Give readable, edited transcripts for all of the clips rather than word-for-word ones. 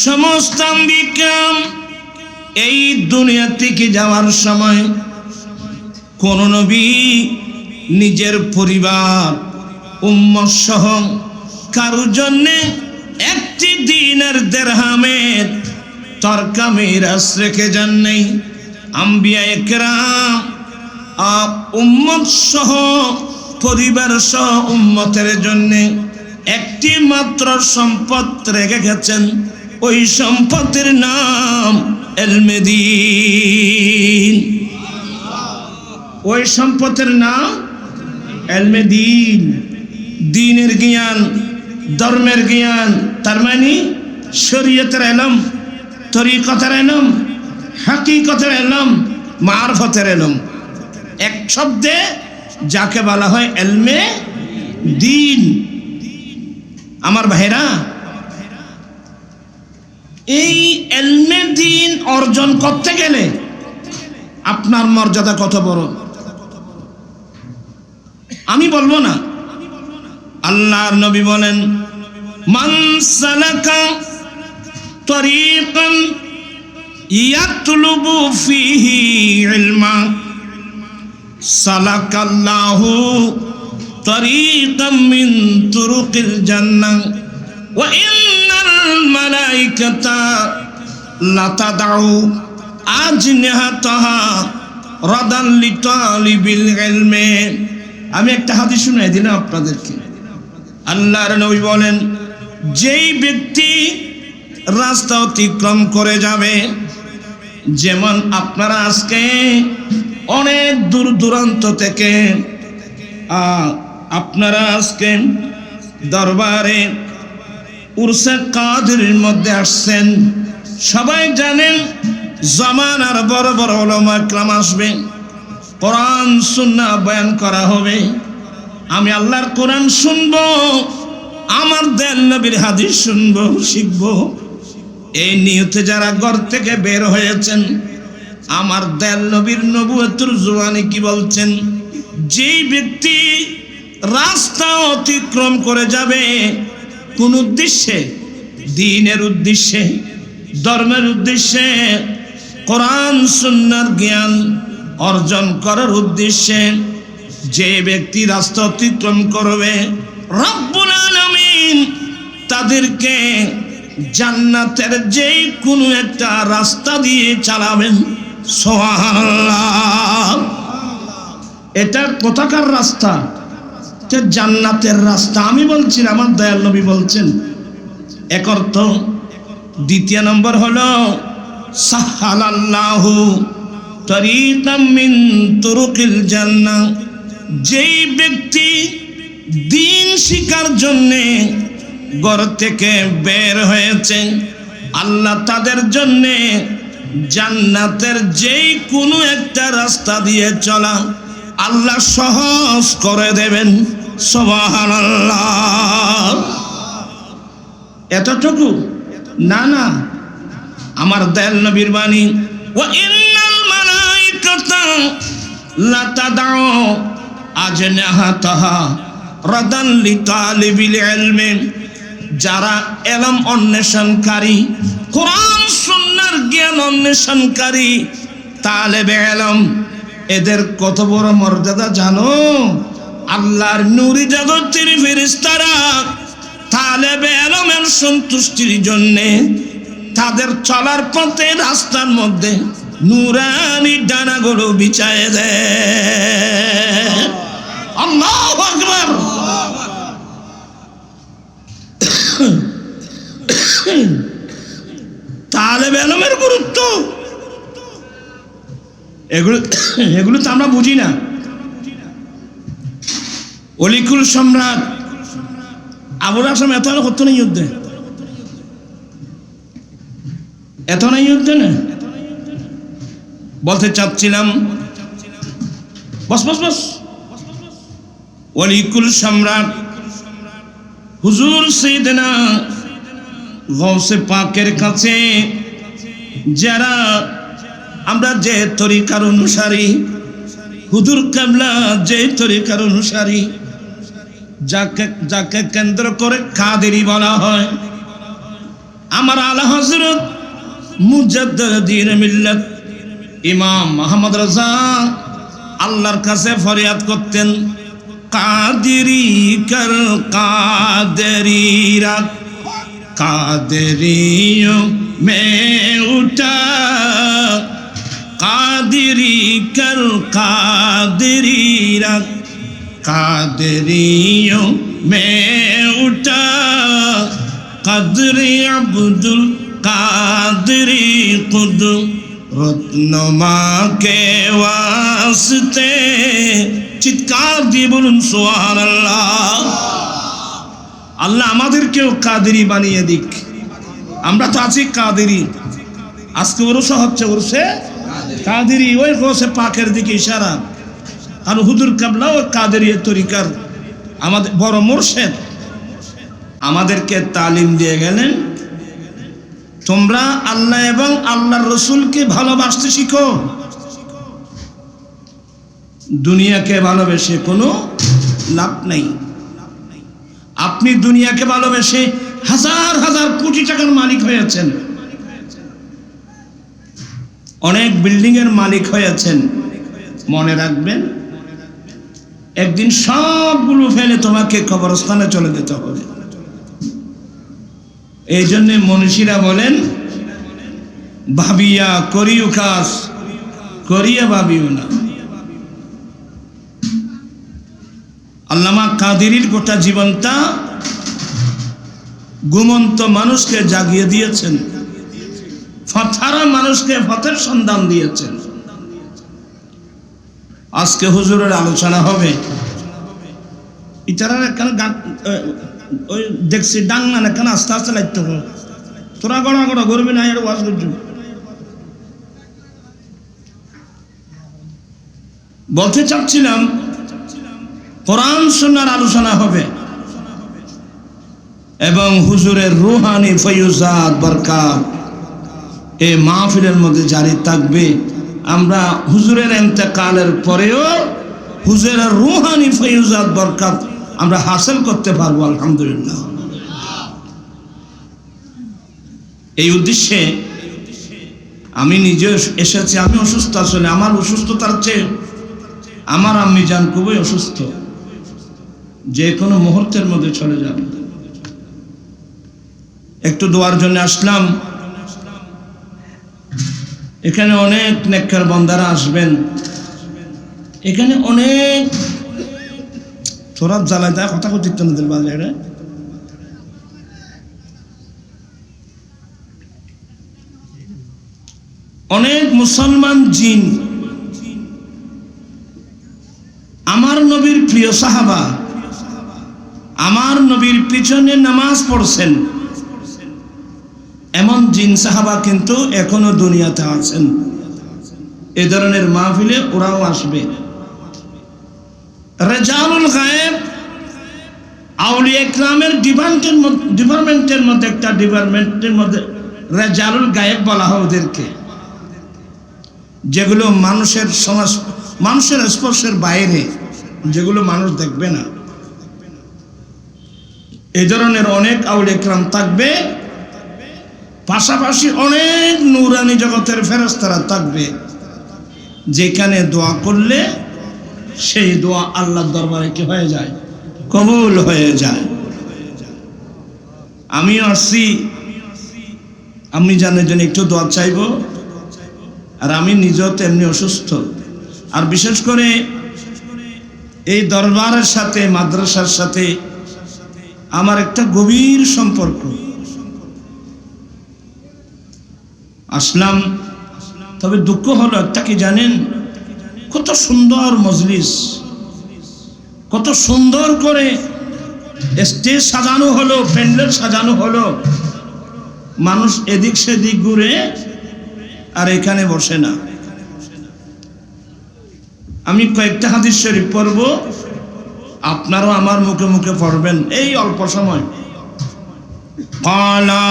সমস্ত আম্বিয়া এই দুনিয়া থেকে যাওয়ার সময় কোন নবী নিজের পরিবার উম্মত সহ কারোর জন্য একটি দিনের দিরহামের তরকা মিরাস রেখে যান নাই। আম্বিয়া একরাম উম্মত সহ পরিবার সহ উম্মতের জন্য একটি মাত্র সম্পদ রেখে গেছেন, ওই সম্পদের নাম ইলমে দ্বীন। ওই সম্পদের নাম ইলমে দ্বীন। দ্বীনের জ্ঞান, ধর্মের জ্ঞান, তার মানে শরীয়তের ইলম, তরিকতের ইলম, হাকিকতের ইলম, মারফতের ইলম। এক শব্দে যাকে বলা হয় ইলমে দ্বীন। আমার ভাইরা, এই ইলমে দ্বীন অর্জন করতে গেলে আপনার মর্যাদা কত বড় আমি বলবো না। আল্লাহর নবী বলেন, মান সালাকা তরিকান ইয়াতলুবু ফিহি ইলমা সালাকাল্লাহু তরিকাম মিন তুরুকিল জান্নাহ ওয়া ইন্নাল মালাইকাতা লাতাদাউ আজনিহাতাহা রাদান লিতালিবিল ইলমি। আমি একটা হাদিস শুনাই দিলাম আপনাদেরকে। আল্লাহর নবী বলেন, যেই ব্যক্তি রাস্তা অতিক্রম করে যাবে, যেমন আপনারা আজকে অনেক দূর দূরান্ত থেকে আপনারা আজকে দরবারে উরসে কাদিরের মধ্যে আসছেন, সবাই জানেন জামানার বড় বড় উলামা ইকরাম আসবে, কোরআন সুন্নাহ বয়ান করা হবে। আমি আল্লাহর কোরআন শুনবো, আমার দয়াল নবীর হাদিস শুনবো, শিখবো। এই নিয়তে যারা ঘর থেকে বের হয়েছেন, আমার দয়াল নবীর নবুয়তের জওয়ানে কি বলছেন, যেই ব্যক্তি রাস্তা অতিক্রম করে যাবে কোন উদ্দেশ্যে, দ্বীনের উদ্দেশ্যে, ধর্মের উদ্দেশ্যে, কোরআন সুন্নাহর জ্ঞান অর্জন করার উদ্দেশ্যে যে ব্যক্তি রাস্তা অতিক্রম করবে, রব্বুল আলামিন তাদেরকে জান্নাতের যেই কোনো একটা রাস্তা দিয়ে চালাবেন। সুবহানাল্লাহ। এটা কোথাকার রাস্তা? এটা জান্নাতের রাস্তা। আমি বলছি না, আমার দয়াল নবী বলছেন। এক অর্থ। দ্বিতীয় নম্বর হলো সাহালাল্লাহু তরিকাম মিন তুরুকিল জান্নাহ। যেই ব্যক্তি দ্বীন শিখার জন্যে ঘর থেকে বের হয়েছে, আল্লাহ তাদের জন্যে জান্নাতের যেই কোনো একটা রাস্তা দিয়ে চলা আল্লাহ সহজ করে দেবেন। সুবহানাল্লাহ। এতটুকু না, না, আমার দয়াল নবীর বাণী, ওয়া ইন্নাল মালাইকাতা লাতাদাউ আজনাহাতাহা রাদান লিতালিবিল ইলমি। যারা ইলম অন্বেষণকারী, কোরআন সুন্নাহর জ্ঞান অন্বেষণকারী তালেবে ইলম, এদের কত বড় মর্যাদা জানো? আল্লাহর নূরি জগতের ফেরেশতারা তালেবে ইলমের সন্তুষ্টির জন্যে তাদের চলার পথে রাস্তার মধ্যে নূরানি ডানাগুলো বিছায়ে দেয়। আল্লাহু আকবার। তালেবে ইলমের গুরুত্ব এগুলো তো আমরা বুঝি না। অলিকুল সম্রাট আবুল হাসেম এত হতো না যুদ্ধে, এত নাই যুদ্ধে না। বলতে চাচ্ছিলাম, বস বস বস, অলিকুল সম্রাট হুজুর সাইয়েদনা গৌসে পাকের কাছে যারা আমরা যে তরিকার অনুসারী, হুজুর কেবলা যে তরিকার অনুসারী, যাকে কেন্দ্র করে কাদেরি বলা হয়, আমার আলা হযরত মুজাদ্দিদ মিল্লাত ইমাম মুহাম্মদ রাজা আল্লাহর কাছে ফরিয়াদ করতেন, কাদেরি কর কাদেরিরা কাদেরিও মে উঠা কাদেরি কর কাদেরিরা কাদেরিও মে উঠা কাদরি আব্দুল কাদরি কুদরতনুমা কে ওয়াস্তে। চিৎকার দিয়ে বলুন সুবহানাল্লাহ। আল্লাহ আমাদেরকেও কাদেরি বানিয়ে দিক। আমরা তো আছি কাদেরি। আজকে ওরসা হচ্ছে, ওরসে কাদেরি, ওই ওরসে পাকের দিকে ইশারা। আর হুজুর কাবলা ও কাদেরি তরিকার আমাদের বড় মুর্শিদ আমাদেরকে তালিম দিয়ে গেলেন, তোমরা আল্লাহ এবং আল্লাহর রসুলকে ভালোবাসতে শিখো। দুনিয়াকে ভালোবেসে কোনো লাভ নেই। আপনি দুনিয়াকে ভালোবেসে হাজার হাজার কোটি টাকার মালিক হয়েছেন, অনেক বিল্ডিং এর মালিক হয়েছেন, মনে রাখবেন একদিন সবগুলো ফেলে তোমাকে কবরস্থানে চলে যেতে হবে। এই জন্য মনীষীরা বলেন, ভাবিয়া করিও কাজ, করিয়া ভাবিও না। আল্লামা কাদেরীর গোটা জীবনটা ঘুমন্ত মানুষকে জাগিয়ে দিয়েছেন, ফতহারা মানুষকে ফতের সন্ধান দিয়েছেন। আজকে হুজুরের আলোচনা হবে। ইতারা কেন ওই দেখছি ডাংনা না কেন আস্তে আস্তে লাগতে হবে, তোরা গড়া গড়া করবি না, এটা ওয়াজ করছো। বলতে চাচ্ছিলাম কোরআন সুন্নাহর আলোচনা হবে এবং হুজুরের রুহানি ফয়ুজাত বরকত এই মাহফিলের মধ্যে জারি থাকবে। আমরা হুজুরের ইন্তেকালের পরেও হুজুরের রুহানি ফয়ুজাত বরকত আমরা হাসিল করতে পারবো আলহামদুলিল্লাহ। এই উদ্দেশ্যে আমি নিজে এসেছি। আমি অসুস্থ, আসলে আমার অসুস্থতার চেয়ে আমার আম্মি জান খুবই অসুস্থ, যে কোনো মুহূর্তের মধ্যে চলে যাবে। একটু দোয়ার জন্য আসলাম। এখানে অনেক নেককার বান্দারা আসবেন, এখানে অনেক তোরা জ্বালায় দেয় কথা কথিত নদীর বাজারে অনেক মুসলমান জিন আমার নবীর প্রিয় সাহাবা, আমার নবীর পিছনে নামাজ পড়ছেন, এমন জিন সাহাবা কিন্তু এখনো দুনিয়াতে আছেন। এ ধরনের মাহফিলে ওরাও আসবে। রেজালুল গায়েব আউলিয়া ইকরামের ডিপার্টমেন্টের মধ্যে একটা ডিপার্টমেন্টের মধ্যে রেজালুল গায়েব বলা হয় ওদেরকে, যেগুলো মানুষের সমাজ মানুষের স্পর্শের বাইরে, যেগুলো মানুষ দেখবে না। এই ধরনের অনেক আউলিয়া ইকরাম থাকবে, পাশাপাশি অনেক নূরানি জগতের ফেরেশতারা থাকবে, যেখানে দোয়া করলে সেই দোয়া আল্লাহর দরবারে কি হয়ে যায়, কবুল হয়ে যায়। আমি আসছি আমি জানার জন্য একটু দোয়া চাইব, আর আমি নিজেও তেমনি অসুস্থ। আর বিশেষ করে এই দরবারের সাথে মাদ্রাসার সাথে আমার একটা গভীর সম্পর্ক। আসলাম, তবে দুঃখ হলো একটা, কি জানেন, কত সুন্দর মজলিস, কত সুন্দর করে স্টেজ সাজানো হলো, প্যান্ডেল সাজানো হলো, মানুষ এদিক সেদিক ঘুরে আর এখানে বসে না। আমি কয়েকটা হাদিস শরীফ পড়ব, আপনারাও আমার মুখে মুখে পড়বেন এই অল্প সময়। কালা,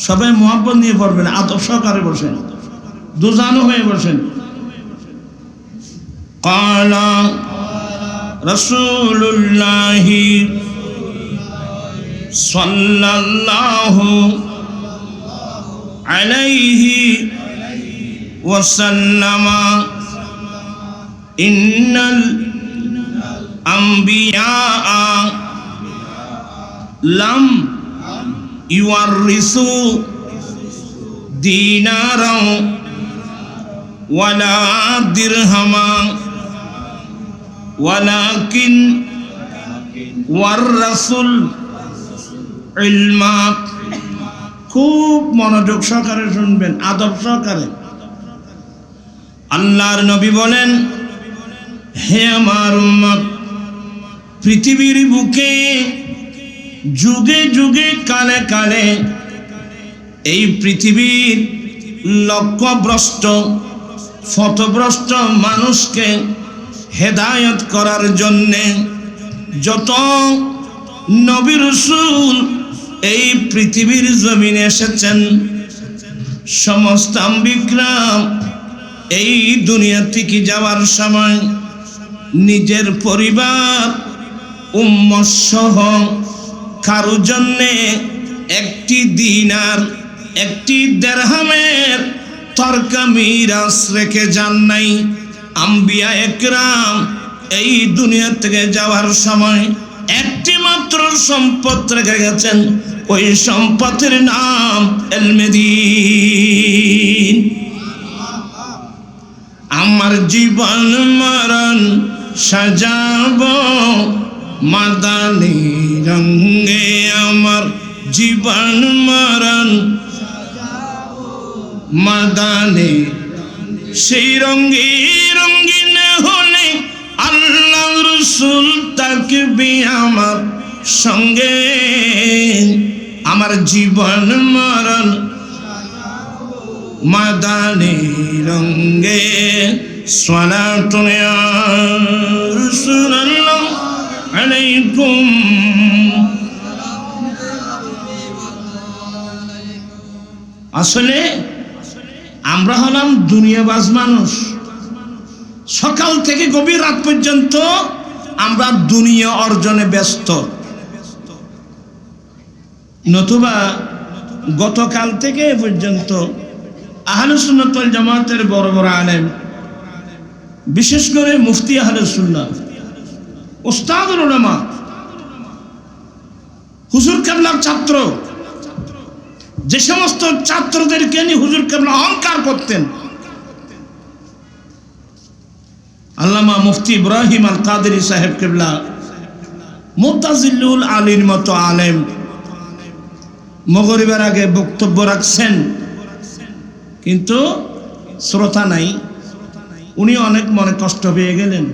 সবাই মুহাব্বত নিয়ে পড়বেন, আদব সহকারে বসেন, দুজানো হয়ে বসেন। কালা রাসূলুল্লাহি সাল্লাল্লাহু আলাইহি ওয়াসাল্লাম ইন্নাল আম্বিয়া লাম ইউয়ারিসু দীনারা ওয়ালা দিরহামা ওয়ালাকিন ওয়াররাসুল ইলমা। খুব মনোযোগ সহকারে শুনবেন, আদব সহকারে। আল্লাহর নবী বলেন, হে আমার উম্মত, পৃথিবীর বুকে যুগে যুগে কালে কালে এই পৃথিবীর লক্ষ্যভ্রষ্ট পথভ্রষ্ট মানুষকে হেদায়েত করার জন্যে যত নবী রাসূল এই পৃথিবীর জমিনে এসেছেন, সমস্ত আম্বিকরাম এই দুনিয়া থেকে যাওয়ার সময় নিজের পরিবার উম্মত সহ কারো জন্যে একটি দিনার একটি দিরহামের তরকা মিরাস রেখে যান নাই। আম্বিয়া একরাম এই দুনিয়া থেকে যাওয়ার সময় একটি মাত্র সম্পদ রেখে গেছেন, ওই সম্পদের নাম ইলমে দ্বীন। আমার জীবন মরণ সাজাবো মাদানী রঙে, আমার জীবন মরণ মাদানী সেই রঙে রঙিন হলে আল্লাহ রাসূল থাকবে আমার সঙ্গে। আমার জীবন মরণ মাদানী রঙে। সালাতু ইয়া রাসূলুল্লাহ আলাইকুম। আসলে আমরা হলাম দুনিয়াবাজ মানুষ। সকাল থেকে গভীর রাত পর্যন্ত আমরা দুনিয়া অর্জনে ব্যস্ত। নতুবা গতকাল থেকে পর্যন্ত আহলে সুন্নাত ওয়াল জামাতের বড় বড় আলেম, বিশেষ করে মুফতি আহলে সুন্নাহ, উস্তাদুল উলামা, হুজুর কেবলার ছাত্র, যে সমস্ত ছাত্রদেরকে নিয়ে হুজুর কেবলা অহংকার করতেন, আল্লামা মুফতি ইব্রাহিম আল কাদেরী সাহেব কেবলা মুতাজিল্লুল আলীর মতো আলেম মাগরিবের আগে বক্তব্য রাখছেন, কিন্তু শ্রোতা নাই। উনি অনেক মনে কষ্ট পেয়ে গেলেন।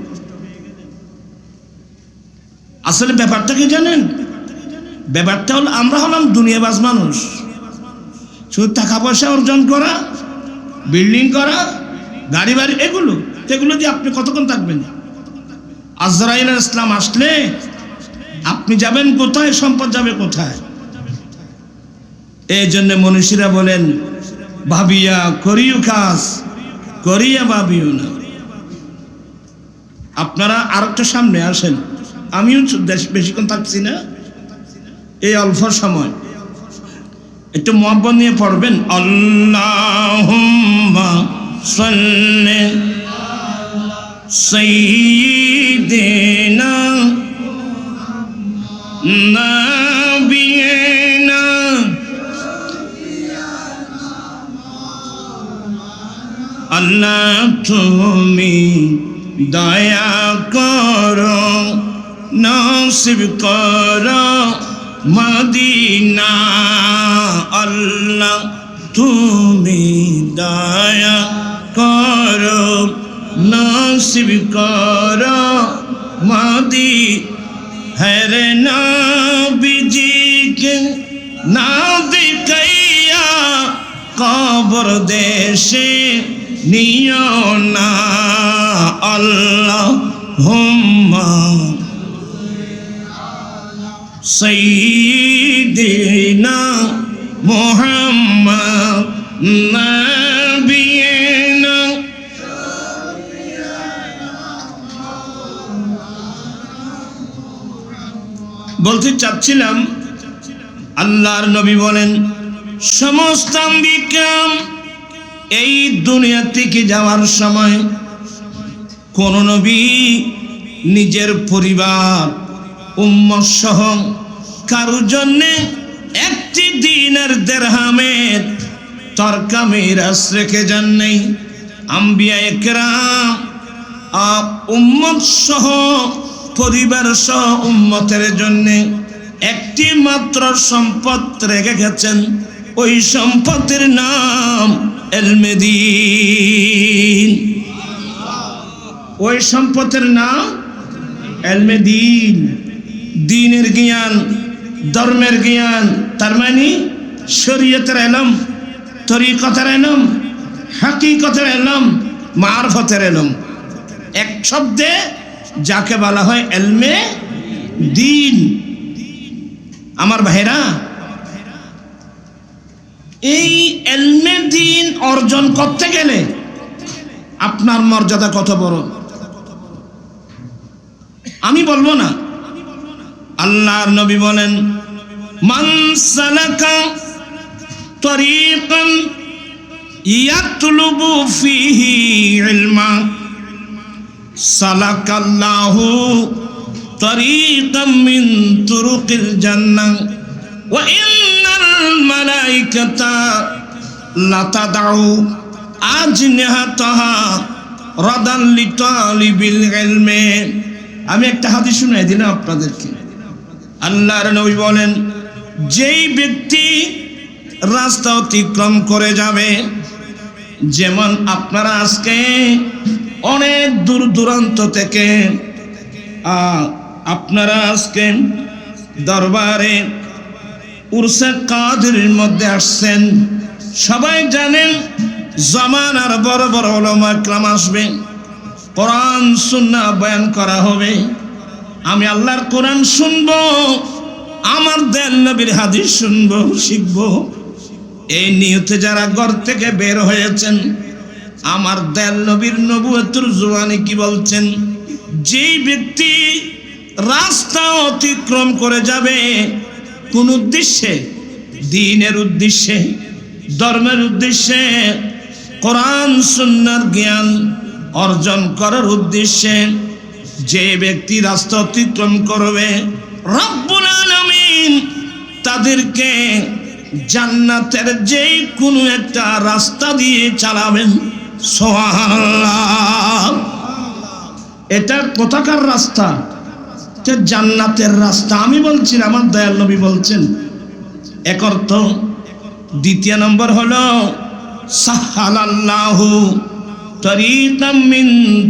আসলে ব্যাপারটা কি জানেন? ব্যাপারটা হল আমরা হলাম দুনিয়াবাজ মানুষ। শুধু টাকা পয়সা অর্জন করা, বিল্ডিং করা, গাড়ি বাড়ি, এগুলো দিয়ে আপনি কতক্ষণ থাকবেন? আজরাইল ইসলাম আসলে আপনি যাবেন কোথায়? সম্পদ যাবে কোথায়? এই জন্য মনীষীরা বলেন, ভাবিয়া করিও কাজ, করিয়া ভাবিও না। আপনারা আরেকটা সামনে আসেন, আমিও বেশিক্ষণ থাকছি না, এই অল্প সময় একটু মুহাব্বত নিয়ে পড়বেন। আল্লাহুম্মা সাল্লি সাইয়্যিদিনা নাবিয়িনা আল্লাহ তুমি দয়া করো, নসিব করো মদিনা। আল্লাহ তুমি দয়া করো, নসিব করো মদিনা। হরে নবীজিকে না দেখাইয়া কবর দেশে নিও না। আল্লাহুম্মা সাইয়্যিদিনা মুহাম্মদ নাবিয়িনা। বলতে চাচ্ছিলাম আল্লাহর নবী বলেন, সমস্ত আম্বিয়া এই দুনিয়া থেকে যাওয়ার সময় কোন নবী নিজের পরিবার উম্মত সহ কারোর জন্য একটি দিনের দিরহামের তরকা মিরাস রেখে যান নাই। আম্বিয়া একরাম উম্মত সহ পরিবার সহ উম্মতের জন্য একটি মাত্র সম্পদ রেখে গেছেন, ওই সম্পদের নাম ইলমে দ্বীন। ওই সম্পদের নাম ইলমে দ্বীন। দ্বীনের জ্ঞান, ধর্মের জ্ঞান, তার মানে শরীয়তের ইলম, তরিকতের ইলম, হাকিকতের ইলম, মারফতের ইলম। এক শব্দে যাকে বলা হয় ইলমে দ্বীন। আমার ভাইরা, এই ইলমে দ্বীন অর্জন করতে গেলে আপনার মর্যাদা কত বড় আমি বলবো না। আল্লাহর নবী বলেন, মান সালাকা তরিকান ইয়াতলুবু ফিহি ইলমা সালাকাল্লাহু তরিকাম মিন তুরুকিল জান্নাহ ওয়া ইন্নাল মালাইকাতা লাতাদাউ আজনিহাতাহা রাদান লিতালিবিল ইলমি। আমি একটা হাদিস শুনাই দিলাম আপনাদেরকে। আল্লাহর নবী বলেন, যেই ব্যক্তি রাস্তা অতিক্রম করে যাবে, যেমন আপনারা আজকে অনেক দূর দূরান্ত থেকে আপনারা আজকে দরবারে উরসে কাদিরের মধ্যে আসছেন, সবাই জানেন জামানার বড় বড় উলামা ইকরাম আসবে, কোরআন সুন্নাহ বয়ান করা হবে। আমি আল্লাহর কোরআন শুনবো, আমার দয়াল নবীর হাদিস শুনবো, শিখবো। এই নিয়তে যারা ঘর থেকে বের হয়েছেন, আমার দয়াল নবীর নবুয়তের জওয়ানে কি বলছেন, যেই ব্যক্তি রাস্তা অতিক্রম করে যাবে কোন উদ্দেশ্যে, দ্বীনের উদ্দেশ্যে, ধর্মের উদ্দেশ্যে, কোরআন সুন্নাহর জ্ঞান অর্জন করার উদ্দেশ্যে, যে ব্যক্তি রাস্তা অতিক্রম করবে, রব্বুল আলামিন তাদেরকে জান্নাতের যেই কোনো একটা রাস্তা দিয়ে চালাবেন। সুবহানাল্লাহ। এটা কোথাকার রাস্তা? এটা জান্নাতের রাস্তা। আমি বলছি না, আমার দয়াল নবী বলছেন। এক অর্থ। দ্বিতীয় নম্বর হলো সাহালাল্লাহু তরিকাম মিন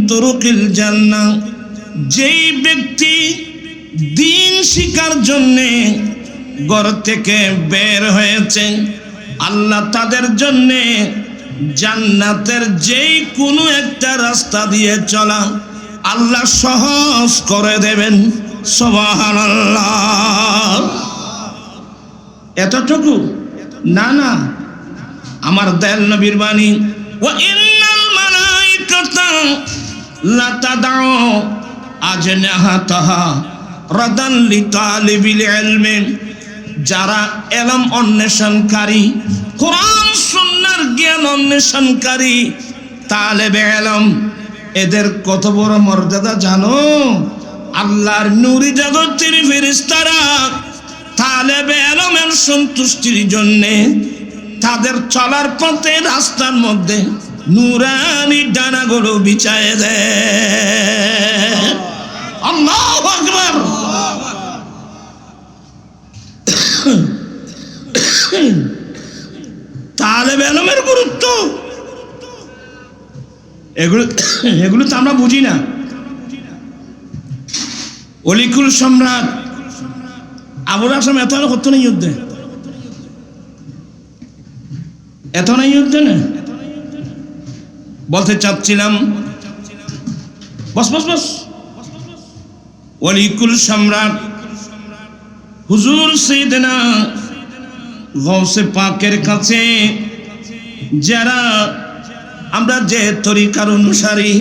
তুরুকিল জান্নাহ। যেই ব্যক্তি দ্বীন শিখার জন্যে ঘর থেকে বের হয়েছে, আল্লাহ তাদের জন্যে জান্নাতের যেই কোনো একটা রাস্তা দিয়ে চলা আল্লাহ সহজ করে দেবেন। সুবহানাল্লাহ। এতটুকু না, না, আমার দয়াল নবীর বাণী, ওয়া ইন্নাল মালাইকাতা লাতাদাউ আজনাহাতাহা রাদান লিতালিবিল ইলমি। যারা ইলম অন্বেষণকারী, কোরআন সুন্নাহর জ্ঞান অন্বেষণকারী তালেবে ইলম, এদের কত বড় মর্যাদা জানো? আল্লাহর নূরি জগতের ফেরেশতারা তালেবে ইলমের সন্তুষ্টির জন্য তাদের চলার পথে রাস্তার মধ্যে নূরানি ডানাগুলো বিছায় দেয়। আল্লাহু আকবার। তালেবে ইলমের গুরুত্ব এগুলো তো আমরা বুঝি না। অলিকুল সম্রাট আবুল হাসেম এত হতো না যুদ্ধে, এত নাই যুদ্ধে না। বলতে চাচ্ছিলাম, বস বস বস, অলিকুল সম্রাট হুজুর সাইয়েদনা গৌসে পাকের কাছে যারা আমরা যে তরিকার অনুসারী,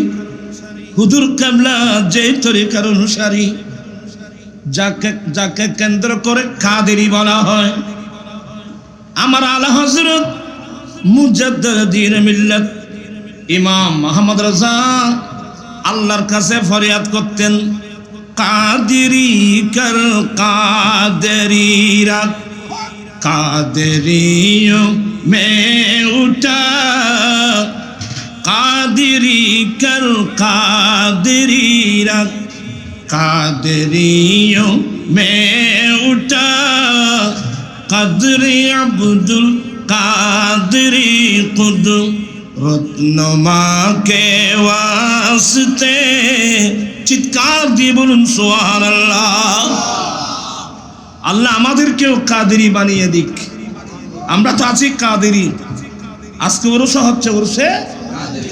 হুজুর কিবলা যে তরিকার অনুসারী, যাকে কেন্দ্র করে কাদেরি বলা হয়, আমার আলা হযরত মুজাদ্দিদ মিল্লাত ইমাম মুহাম্মদ রাজা আল্লাহর কাছে ফরিয়াদ করতেন, কাদেরি কর কাদেরি রাখ কাদেরিও মে উঠা কাদেরি কর কাদেরি রাখ কাদেরিও মে উঠা কাদরি আব্দুল কাদরি কুদরতনুমা কে ওয়াস্তে। চিৎকার দিয়ে বলুন সুবহানাল্লাহ। আল্লাহ আমাদেরকেও কাদেরি বানিয়ে দিক। আমরা তো আছি কাদেরি। আজকে ওরসা হচ্ছে, ওরসে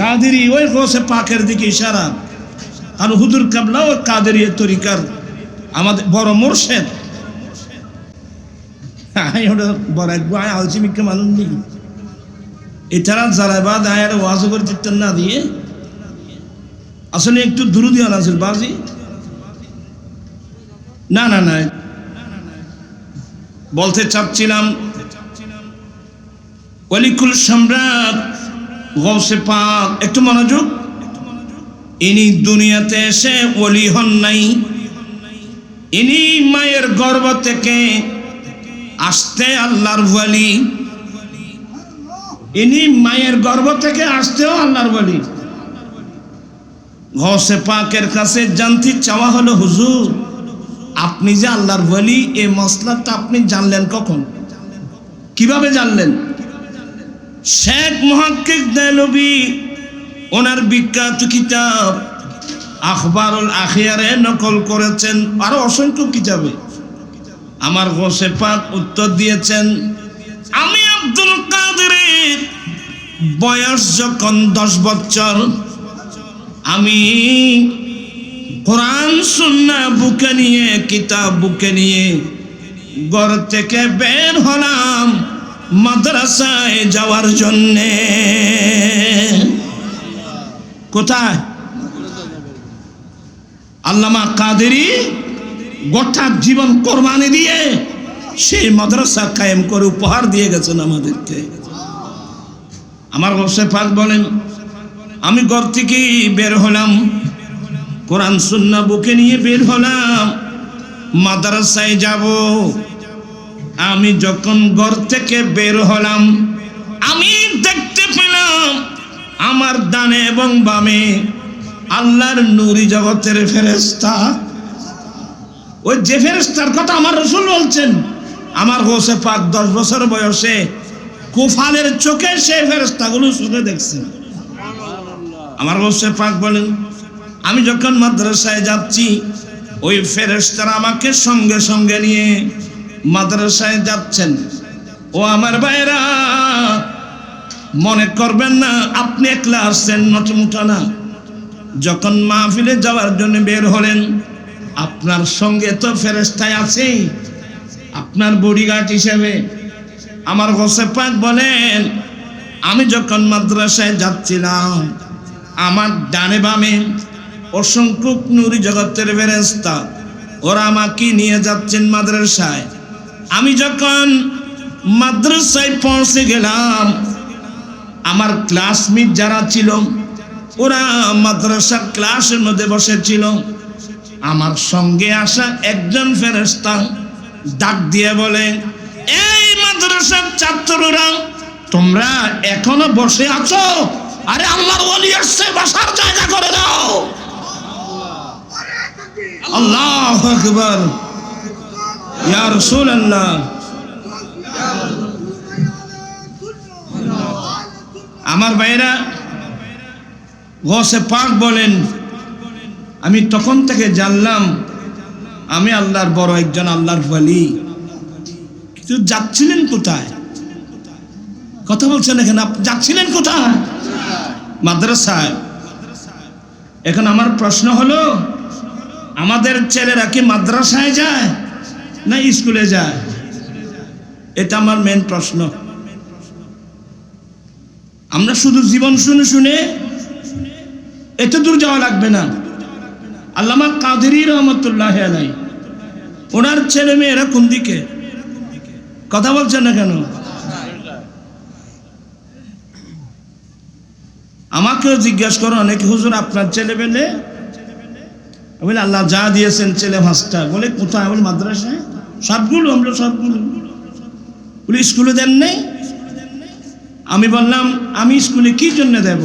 কাদেরি, ওই গোসে পাকের দিকে ইশারা। আর হুজুর কাবলা ও কাদেরি তরিকার আমাদের বড় মুর্শিদ। বড় এক ভাই আলছি মিকে মানুষ নেই এছাড়া যারা বাদ আয়ার ওয়াজ করে চিত্তন না দিয়ে আসলে একটু দূর দিয়ে আনা বাজি না না না বলতে চাচ্ছিলাম, ওয়ালিকুল সম্রাট গৌসে পাক, একটু মনোযোগ। ইনি দুনিয়াতে এসে ওলি হন নাই, ইনি মায়ের গর্ভ থেকে আসতে আল্লাহর ওয়ালি। ইনি মায়ের গর্ভ থেকে আসতেও আল্লাহর ওয়ালি। গৌসে পাকের কাছে জানতে চাওয়া হলো, হুজুর আপনি যে আল্লাহর ওয়ালি, এই মসলাটা আপনি জানলেন কখন, কিভাবে জানলেন? শেখ মুহাক্কিক দেহলভী ওনার বিখ্যাত কিতাব আখবারুল আখিয়ারে নকল করেছেন, আরো অসংখ্য কিতাবে। আমার গৌসে পাক উত্তর দিয়েছেন, আমি আব্দুল কাদেরের বয়স যখন 10 বছর, আমি কোরআন সুন্নাহ বুকে নিয়ে, কিতাব বুকে নিয়ে ঘর থেকে বের হলাম মাদ্রাসায় যাওয়ার জন্যে। কোথায়? আল্লামা কাদেরী গোটা জীবন কোরবানি দিয়ে সেই মাদ্রাসা কায়েম করে উপহার দিয়ে গেছেন আমাদেরকে। আমার গৌসে পাক বলেন, আমি ঘর থেকে বের হলাম, কোরআন সুন্নাহ বুকে নিয়ে বের হলাম, মাদ্রাসায় যাব। আমি যখন ঘর থেকে বের হলাম, আমি দেখতে পেলাম আমার ডানে এবং বামে আল্লাহর নূরি জগতের ফেরেশতা। ওই যে ফেরেশতার কথা আমার রাসূল বলছেন, আমার গৌসে পাক 10 বছর বয়সে কুফালের চোখে সেই ফেরেশতাগুলো চোখে দেখছেন। আমার গৌসে পাক বলেন, আমি যখন মাদ্রাসায় যাচ্ছি, ওই ফেরেশতারা আমাকে সঙ্গে সঙ্গে নিয়ে মাদ্রাসায় যাচ্ছেন। ও আমার ভাইরা, মনে করবেন না আপনি একলা আসছেন, নটমুটা না। যখন মাহফিলে যাওয়ার জন্য বের হলেন, আপনার সঙ্গে তো ফেরেশতাই আছেই, আপনার বডিগার্ড হিসেবে। আমার গৌসে পাক বলেন, আমি যখন মাদ্রাসায় যাচ্ছিলাম, আমার ডানে বামে অসংখ্য নূরি জগতের ফেরেশতা, ওরা আমাকে নিয়ে যাচ্ছেন মাদ্রাসায়। আমি যখন মাদ্রাসায় পৌঁছে গেলাম, আমার ক্লাসমেট যারা ছিল, ওরা মাদ্রাসার ক্লাসের মধ্যে বসেছিল। আমার সঙ্গে আসা একজন ফেরেশতা ডাক দিয়ে বলে, এই মাদ্রাসার ছাত্ররা, তোমরা এখনো বসে আছো? আরে আল্লাহর ওলি আসছে, বসার জায়গা করে দাও। আল্লাহু আকবার, ইয়া রাসূলুল্লাহ। আমার ভাইরা, গৌসে পাক বলেন, আমি তখন থেকে জানলাম আমি আল্লাহর বড় একজন আল্লাহর ওয়ালি। কিন্তু যাচ্ছিলেন কোথায়? কথা বলছেন এখানে, যাচ্ছিলেন কোথায়? মাদ্রাসায়। এখন আমার প্রশ্ন হলো, আমাদের ছেলেরা কি মাদ্রাসায় যায় না স্কুলে যায়? এটা আমার মেন প্রশ্ন। আমরা শুধু জীবন শুনে শুনে এত দূর যাওয়া লাগবে না। আল্লামা কাদেরী রহমতুল্লাহি আলাইহি, ওনার ছেলে মেয়েরা কোন দিকে? কথা বলছেন না কেন? আমাকেও জিজ্ঞাসা করো অনেকে, হুজুর আপনার ছেলে পেলে? বলে আল্লাহ যা দিয়েছেন ছেলে 5টা। বলে কোথায়? বলে মাদ্রাসায়। সবগুলো? আমরা সবগুলো। বলে স্কুলে দেন নেই? আমি বললাম আমি স্কুলে কি জন্য দেব?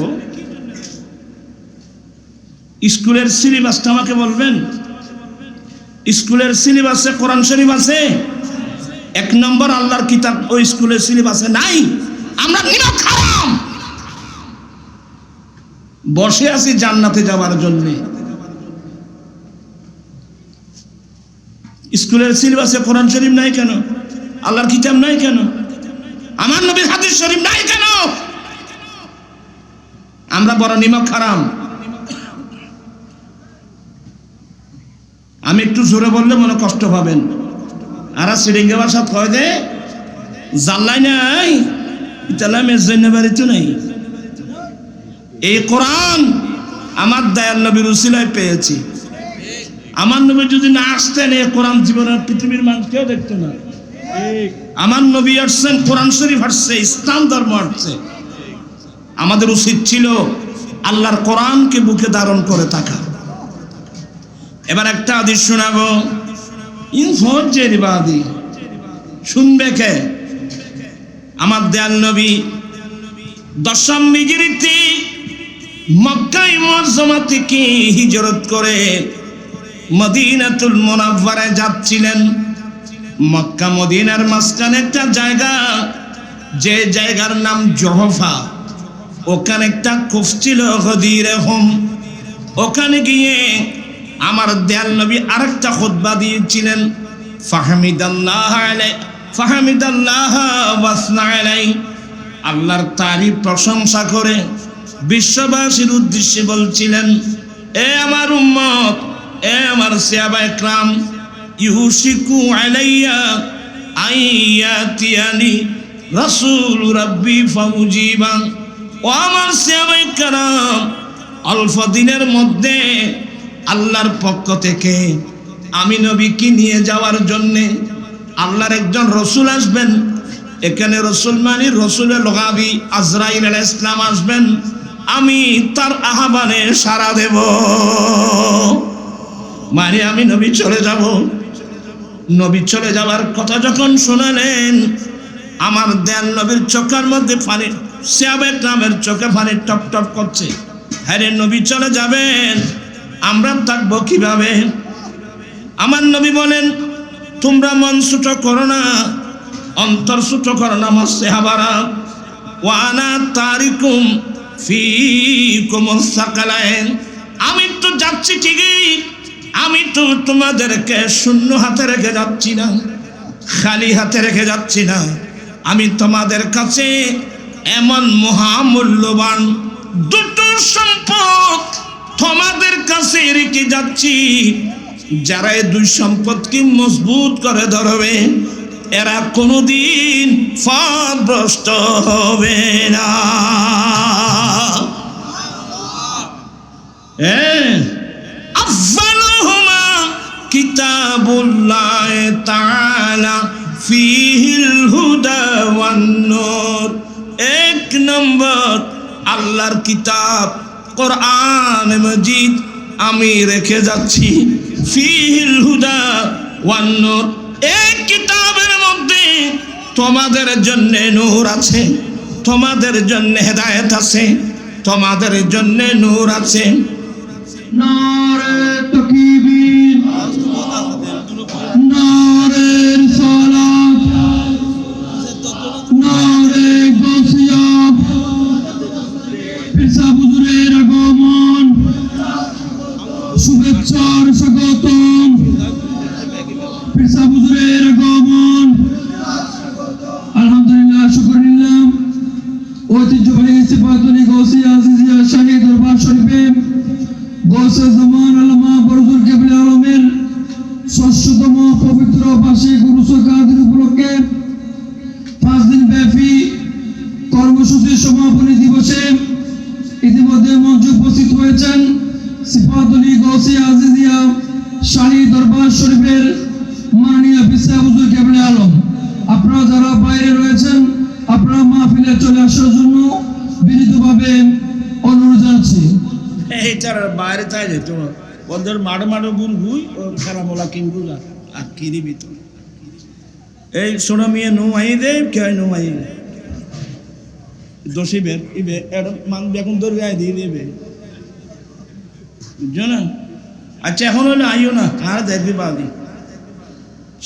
স্কুলের সিলেবাসটা আমাকে বলবেন। স্কুলের সিলেবাসে কোরআন শরীফ আছে? 1 নম্বর আল্লাহর কিতাব ওই স্কুলের সিলেবাসে নাই। আমরা নিরব খারাম বসে আছি জান্নাতে যাওয়ার জন্য। স্কুলের সিলেবাসে কোরআন শরীফ নাই কেন? আল্লাহর কিতাব নাই কেন? আমার নবীর হাদিস শরীফ নাই কেন? আমরা বড় নিমক খারাম। আমি একটু জোরে বললে মনে কষ্ট পাবেন। আর সিডিঙ্গে ভাষা কয় দে জাল্লাই নাই ইতালামের জন্য বাড়িতে নাই। এই কোরআন আমার দয়াল নবীর উসিলায় পেয়েছি। আমার নবী যদি না আসতেন এই কোরআন জীবনের পৃথিবীর মানুষ কেউ দেখতো না। আমার নবী আসছেন, কোরআন শরীফ আসছে, ইসলাম ধর্ম আসছে। আমাদের উচিত ছিল আল্লাহর কোরআনকে বুকে ধারণ করে থাকা। এবার একটা হাদিস শোনাবো। ইনফজের বাদী শুনবে কে? আমার দয়াল নবী 10ম হিজরিতে মক্কায় মুআজ্জামা থেকে হিজরত করে মদিনাতুল মুনাওয়ারায় যাচ্ছিলেন। মক্কা মদিনার মাঝখানে একটা জায়গা, যে জায়গার নাম জহফা। ওখানে একটা কূপ ছিল গদিরহুম। ওখানে গিয়ে আমার দয়াল নবী আরেকটা খুতবা দিয়েছিলেন। ফাহমিদাল্লাহ ওয়াসনা আলাইহি, আল্লাহর তারিফ প্রশংসা করে বিশ্ববাসীর উদ্দেশ্যে বলছিলেন, এ আমার উম্মত, এ আমার সাহাবায়ে কেরাম, ইউশিকু আলাইয়া আইয়াতিয়ানি রাসূল রাব্বি ফাউজিবা। ও আমার সাহাবায়ে কেরাম, অল্প দিনের মধ্যে আল্লাহর পক্ষ থেকে আমি নবীকে নিয়ে যাওয়ার জন্য আল্লাহর একজন রসুল আসবেন। এখানে রসুল মানে রসুলের লগাবি আজরাইল আলাইহিস সালাম আসবেন। আমি তার আহ্বানে সাড়া দেব, মানে আমি নবী চলে যাব। নবী চলে যাওয়ার কথা যখন শোনালেন, আমার দয়াল নবীর চোখের মধ্যে পানি, সাহাবায়ে কেরামের চোখে পানি টপ টপ করছে। হ্যাঁ রে, নবী চলে যাবেন, আমরা থাকবো কিভাবে? আমার নবী বলেন, তোমরা মন ছোট করো না, অন্তর ছোট করো না আমার সাহাবারা। ওয়ানা তারিকুম ফিকুম সাকালাইন, আমি তো যাচ্ছি ঠিকই, আমি তো তোমাদেরকে শূন্য হাতে রেখে যাচ্ছি না, খালি হাতে রেখে যাচ্ছি না। আমি তোমাদের কাছে এমন মহামূল্যবান 2টো সম্পদ তোমাদের কাছে রেখে যাচ্ছি। যারা এই 2 সম্পদকে মজবুত করে ধরবে, এরা কোনোদিন পথভ্রষ্ট হবে না। আফজালুহুমা কিতাবুল্লাহ তাআলা ফীহিল হুদা ওয়ান নূর। 1 নম্বর আল্লাহর কিতাব কোরআন মাজিদ আমি রেখে যাচ্ছি। ফীহিল হুদা ওয়ান নূর, এই কিতাবের মধ্যে তোমাদের জন্য নূর আছে, তোমাদের জন্য হেদায়েত আছে, তোমাদের জন্য নূর আছে। নারে তাকবীর, নারে রিসালাত, নারে গাউসিয়া, পিরসা হুজুরের আগমন, শুভেচ্ছার স্বাগতম, পিরসা হুজুরের আগমন। আলহামদুলিল্লাহ, শুকর নিলাম ঐতিহ্যবাহী সিফাতুল গাউসিয়া আজিজিয়া শাহী দরবার শরীফে গৌসে জামান আল্লামা বরজুল কেবলা আলমের ৬০তম পবিত্র বার্ষিক উরুস কাদের উপলক্ষে 5 দিন ব্যাপী কর্মসূচির সমাপনী দিবসে ইতিমধ্যে মঞ্চে উপস্থিত হয়েছেন সিফাতুল গাউসিয়া আজিজিয়া শাহী দরবার শরীফের মাননীয় পিরসা হুজুর কেবলা আলম। আপনারা যারা বাইরে রয়েছেন, আপনারা মাহফিলে চলে আসার জন্য বিনীতভাবে অনুরোধ জানাচ্ছি। এইটার বাইরে তাই যেত ওদের মাড়ো মাড়ো গুল গুই ও খারাপলা কিনগুলা আর কি দিবি তো এই সোনা মিয়ে নুমাই দে কে নুমাই দোষী বের ইবে মান এখন তোর গায়ে দিয়ে দেবে বুঝছো না। আচ্ছা এখন হলে আইও না আর দেখবি বাদি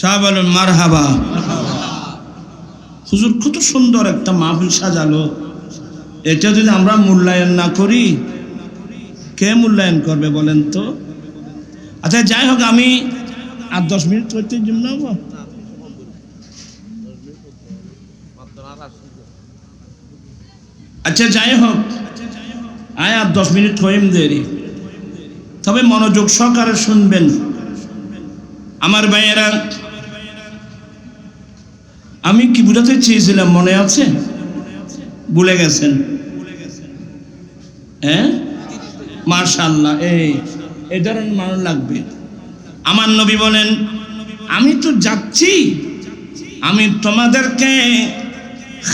সাহেব বলেন মার হাবা হুজুর কত সুন্দর একটা মাহফিল সাজালো, এটা যদি আমরা মূল্যায়ন না করি কে মূল্যায়ন করবে বলেন তো। আচ্ছা যাই হোক আমি আর 10 মিনিট করতে জন্য আচ্ছা যাই হোক আয় আর 10 মিনিট হইম দেরি, তবে মনোযোগ সহকারে শুনবেন আমার ভাইয়েরা। আমি কি বুঝাতে চেয়েছিলাম মনে আছে? ভুলে গেছেন? হ্যাঁ মাশাআল্লাহ, এই ধরনের মানুষ লাগবে। আমার নবী বলেন আমি তো যাচ্ছি, আমি তোমাদেরকে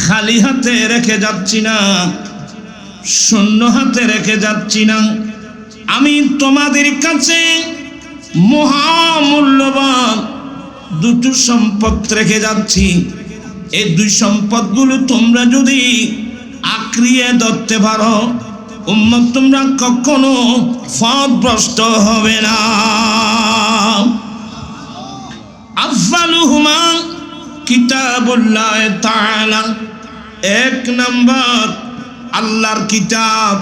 খালি হাতে রেখে যাচ্ছি না, শূন্য হাতে রেখে যাচ্ছি না। আমি তোমাদের কাছে মহামূল্যবান দুটো সম্পদ রেখে যাচ্ছি। এই দুই সম্পদগুলো তোমরা যদি আঁকড়িয়ে ধরতে পারো উম্মত তোমরা কখনো পথভ্রষ্ট হবে না। আফজালুহুমা কিতাবুল্লাহ তাআলা, 1 নম্বর আল্লাহর কিতাব,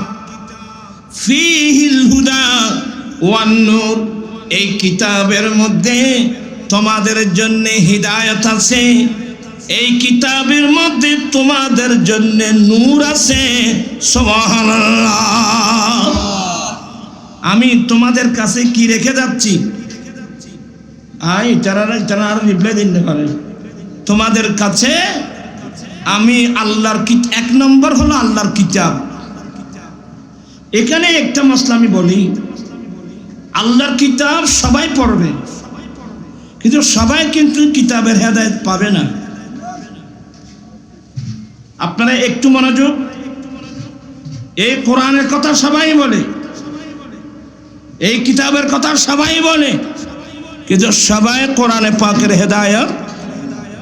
ফীহিল হুদা ওয়ান নূর, এই কিতাবের মধ্যে তোমাদের জন্য হিদায়াত আছে, এই কিতাবের মধ্যে তোমাদের জন্য নূর আছে। সুবহানাল্লাহ। আমি তোমাদের কাছে কি রেখে যাচ্ছি? তারা রিপ্লাই দিতে পারে। তোমাদের কাছে আমি আল্লাহর 1 নম্বর হলো আল্লাহর কিতাব। এখানে একটা মসলা আমি বলি, আল্লাহর কিতাব সবাই পড়বে, কিন্তু সবাই কিন্তু কিতাবের হেদায়েত পাবে না। আপনারা একটু মনোযোগ, এই কোরআনের কথা সবাই বলে, এই কিতাবের কথা সবাই বলে, কিন্তু সবাই কোরআনে পাকের হেদায়েত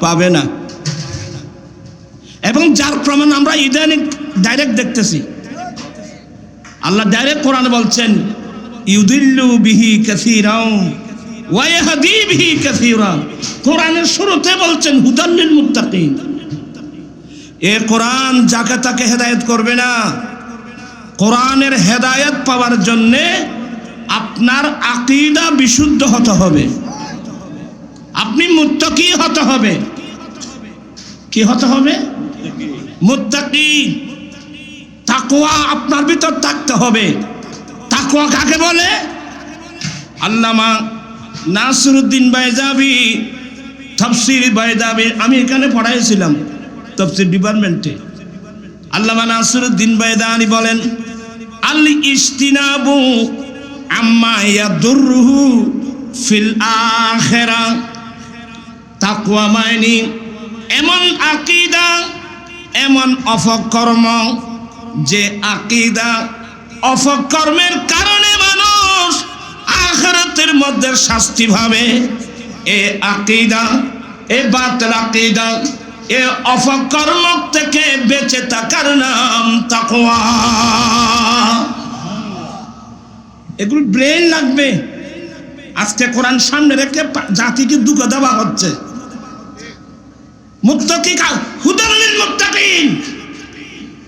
পাবে না। এবং যার প্রমাণ আমরা ইদানিং ডাইরেক্ট দেখতেছি। আল্লাহ ডাইরেক্ট কোরআনে বলছেন ইউদিল্লু বিহি কাসীরান ওয়া ইয়াহদি বিহি কাসীরান। কোরআনের শুরুতে বলছেন হুদাল লিল মুত্তাকিন। এ কোরআন যাকে তাকে হেদায়েত করবে না। কোরআনের হেদায়েত পাওয়ার জন্য আপনার আকীদা বিশুদ্ধ হতে হবে, আপনি মুত্তাকি হতে হবে। কি হতে হবে? মুত্তাকি। তাকওয়া আপনার ভিতর থাকতে হবে। তাকওয়া কাকে বলে? আল্লামা নাসিরউদ্দিন বাইজাবি তাফসীর বাইজাবি, আমি এখানে পড়াইছিলাম তাফসীর ডিপার্টমেন্টে। আল্লামা নাসিরউদ্দিন বাইদানি বলেন আল ইস্তিনাবু আম্মা ইয়াদুররুহু ফিল আখিরাহ। তাকওয়া মানে এমন আকীদা, এমন অপকর্ম, যে আকীদা অপকর্মের কারণে মানুষ আখিরাতের মধ্যে শাস্তি পাবে। এ আকীদা, এ বাতিল আকীদা, এ অপকর্ম থেকে বেঁচে থাকার নাম তাকওয়া। এগুলো ব্রেন লাগবে। আজকে কোরআন সামনে রেখে জাতিকে দুঃখ দেওয়া হচ্ছে। মুত্তাকি হুদাল লিল মুত্তাকিন,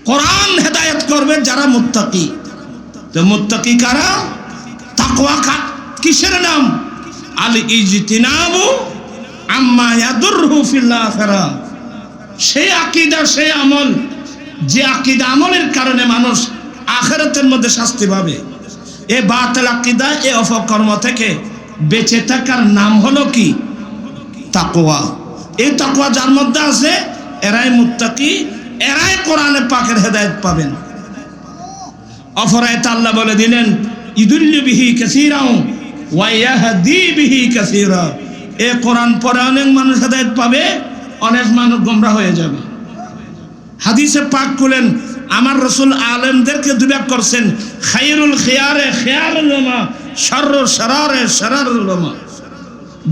কোরআন হেদায়েত করবে যারা মুত্তাকি। তো মুত্তাকি কারা? তাকওয়া কিসের নাম? আল ইজতিনাবু আম্মা ইয়াদুররু ফিল আখিরাহ। সেই আকীদা, সেই আমল, যে আকীদা আমলের কারণে মানুষ আখিরাতের মধ্যে শাস্তি পাবে। এ বাতিল আকীদা, এ অপকর্ম থেকে বেঁচে থাকার নাম হলো কি? তাকওয়া। এই তাকওয়া যার মধ্যে আছে এরাই মুত্তাকি, এরাই কোরআনে পাকের হেদায়েত পাবেন। অপরায়ত আল্লাহ বলে দিলেন ইদুল্লু বিহি কাসীরান ওয়া ইয়াহদি বিহি কাসীরা। এ কোরআন পড়ে অনেক মানুষ হেদায়েত পাবে, অনেক মানুষ গোমরা হয়ে যাবে। হাদিসে পাক বলেন আমার রাসূল আলেমদেরকে দুভাগ করছেন, খায়রুল খিয়ারে খিয়ারুল উলামা, শাররুল শারারে শারারুল উলামা।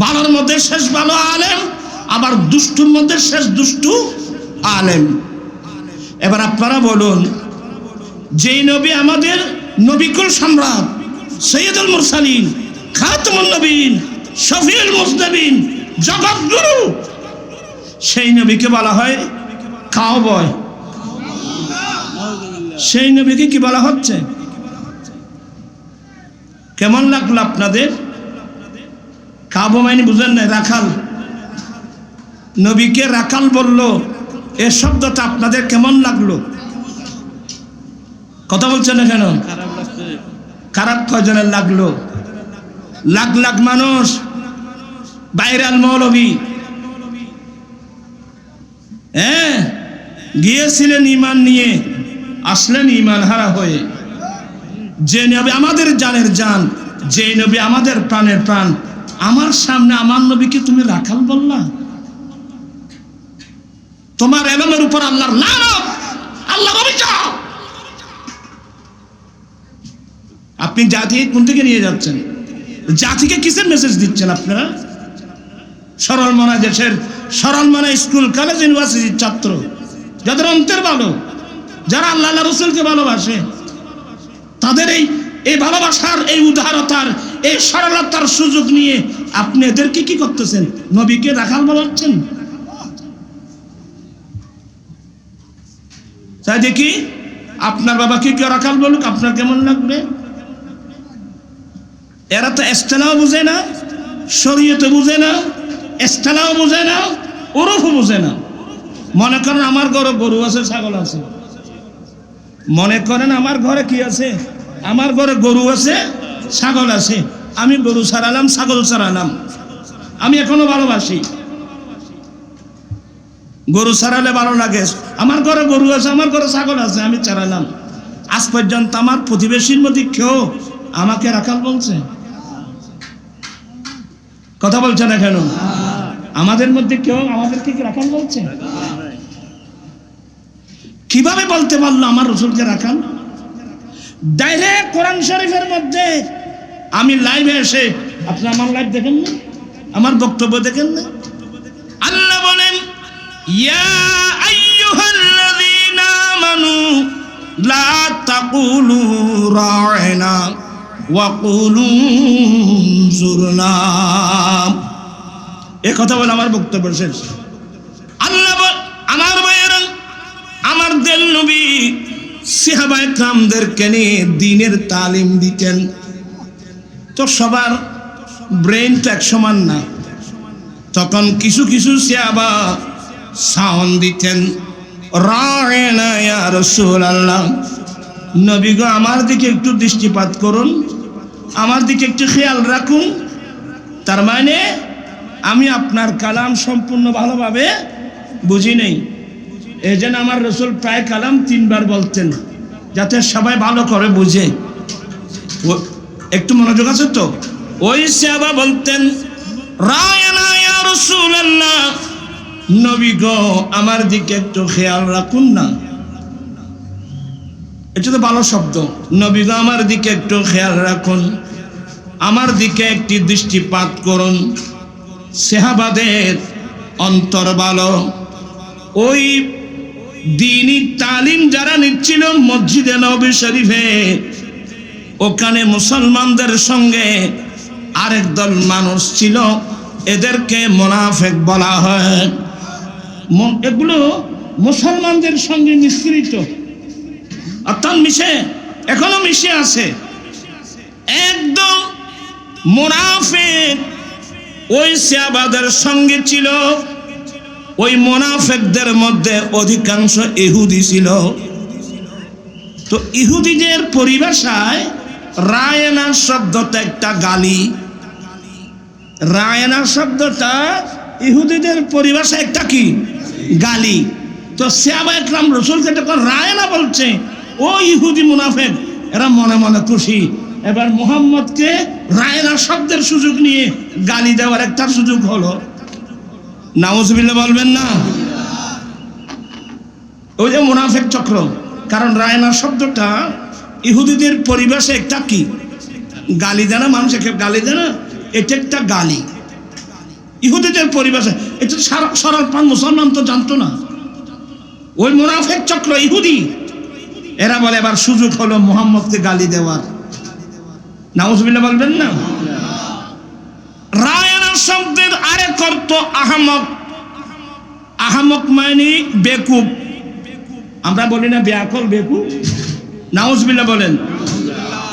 ভালোর মধ্যে শেষ ভালো আলেম, আবার দুষ্টুর মধ্যে শেষ দুষ্টু আলেম। এবার আপনারা বলুন, যেই নবী আমাদের নবিকুল সম্রাট, সৈয়দুল মুরসালিন, খাতামুন নবীন, শফিউল মুজনবিন, জগৎগুরু, সেই নবীকে বলা হয় কাউবয়। সেই নবীকে কি বলা হচ্ছে? কেমন লাগলো আপনাদের? কাউবয় মানে বুঝেন না? রাখাল। নবীকে রাখাল বলল, এ শব্দটা আপনাদের কেমন লাগলো? কথা বলছেন না কেন? খারাপ কয়জনের লাগলো? লাখ লাখ মানুষ, ভাইরাল মৌলবী, হ্যাঁ, গিয়েছিলেন ঈমান নিয়ে, আসলেন ঈমান হারা হয়ে। যে নবী আমাদের জানের জান, যে নবী আমাদের প্রাণের প্রাণ, আমার সামনে আমার নবীকে তুমি রাখাল বললা? তোমার এলমের উপর আল্লাহর লানত, আল্লাহর অভিশাপ। আপনি জাতিকে কোন থেকে নিয়ে যাচ্ছেন? জাতিকে কিসের মেসেজ দিচ্ছেন আপনারা? সরল মনা দেশের সরল মনা স্কুল কলেজ ইউনিভার্সিটির ছাত্র, যাদের অন্তর ভালো, যারা আল্লাহ রাসূলকে ভালোবাসে, তাদের এই ভালোবাসার, এই উদারতার, এই সরলতার সুযোগ নিয়ে আপনি এদেরকে কি করতেছেন? নবীকে রাখাল বলাচ্ছেন। তাই দেখি আপনার বাবাকে কেউ রাখাল বলুক, আপনার কেমন লাগবে? এরা তো এস্তেলাও বুঝে না, শরীয়তে বুঝে না, এস্তেলাও বুঝে না, ওরফও বুঝে না। মনে করেন আমার ঘরে গরু আছে, ছাগল আছে। মনে করেন আমার ঘরে কি আছে? আমার ঘরে গরু আছে, ছাগল আছে। আমি গরু ছাড়ালাম, ছাগল ছাড়ালাম। আমি এখনো ভালোবাসি। গরু ছাড়ালে ভালো লাগে। আমার ঘরে গরু আছে, আমার ঘরে ছাগল আছে, আমি ছাড়ালাম। আজ পর্যন্ত আমার প্রতিবেশীর মধ্যে কেউ আমাকে রাখাল বলছে? কথা বলছে না কেন? আমাদের মধ্যে কেউ আমাদেরকে কি রাখাল বলছে? কিভাবে বলতে পারলো আমার রাসূলকে রাখাল? ডাইরেক্ট কোরআন শরীফের মধ্যে। আমি লাইভে এসে, আপনি আমার লাইভ দেখেন না, আমার বক্তব্য দেখেন না? আল্লাহ বলেন, ইয়া আইয়ুহাল্লাযীনা আমানু লা তাকুলু রা'না ওয়া কুলু যুরনা। এই কথা বলে আমার বক্তব্য শেষ। আল্লাহ আমার ভাইয়েরা, আমার দেল নবী সাহাবায়ে কেরামদেরকে নিয়ে দ্বীনের তালিম দিতেন। তো সবার ব্রেন তো এক সমান না। তখন কিছু কিছু সাহাবা সাউন্ড দিতেন, রা'না ইয়া রাসূলুল্লাহ, নবী গো আমার দিকে একটু দৃষ্টিপাত করুন, আমার দিকে একটু খেয়াল রাখুন। তার মানে আমি আপনার কালাম সম্পূর্ণ ভালোভাবে বুঝি নেই। এই জন্য আমার রাসূল প্রায় কালাম 3 বার বলতেন, যাতে সবাই ভালো করে বুঝে। একটু মনোযোগ আছে তো? ওই সাহাবা বলতেন, রা'না ইয়া রাসূলুল্লাহ, নবী গো আমার দিকে একটু খেয়াল রাখুন না। এটা তো ভালো শব্দ। নবী গো আমার দিকে একটু খেয়াল রাখুন, আমার দিকে একটি দৃষ্টিপাত করুন। সাহাবাদের অন্তর ভালো। ওই দ্বীনি তালিম যারা নিচ্ছিল মসজিদে নববী শরীফে, ওখানে মুসলমানদের সঙ্গে আরেক দল মানুষ ছিল, এদেরকে মুনাফিক বলা হয়। এগুলো মুসলমানদের সঙ্গে মিশ্রিত, অর্থাৎ মিশে, এখনো মিশে আছে। একদম মুনাফিক ওই সাহাবাদের সঙ্গে ছিল। ওই মুনাফিকদের মধ্যে অধিকাংশ ইহুদি ছিল। তো ইহুদিদের পরিভাষায় রায়না শব্দটা একটা গালি। রায়না শব্দটা ইহুদিদের পরিভাষায় একটা কি? গালি। তো সাহাবায়ে কেরাম রাসূলকে যখন রায়না বলছে, ও ইহুদি মুনাফিক, এরা মনে মনে খুশি। এবার মুহাম্মদকে রায়না শব্দের সুযোগ নিয়ে গালি দেওয়ার একটা সুযোগ হলো। নাউজুবিল্লাহ বলবেন না? ওই যে মুনাফিক চক্র, কারণ রায়না শব্দটা ইহুদিদের পরিবেশে একটা কি গালি দেয় না, মানুষকে গালি দেয় না, এটা একটা গালি ইহুদিদের পরিবেশে। এটা সরল পান মুসলমান তো জানতো না। ওই মুনাফিক চক্র ইহুদি এরা বলে এবার সুযোগ হলো মুহাম্মদকে গালি দেওয়ার। নাউজুবিল্লাহ বলবেন না। রায়না শব্দের আরেক অর্থ আহমক। আহমক মানে বেকুব, আমরা বলি না বেয়াকল বেকুব। নাউজুবিল্লাহ বলেন।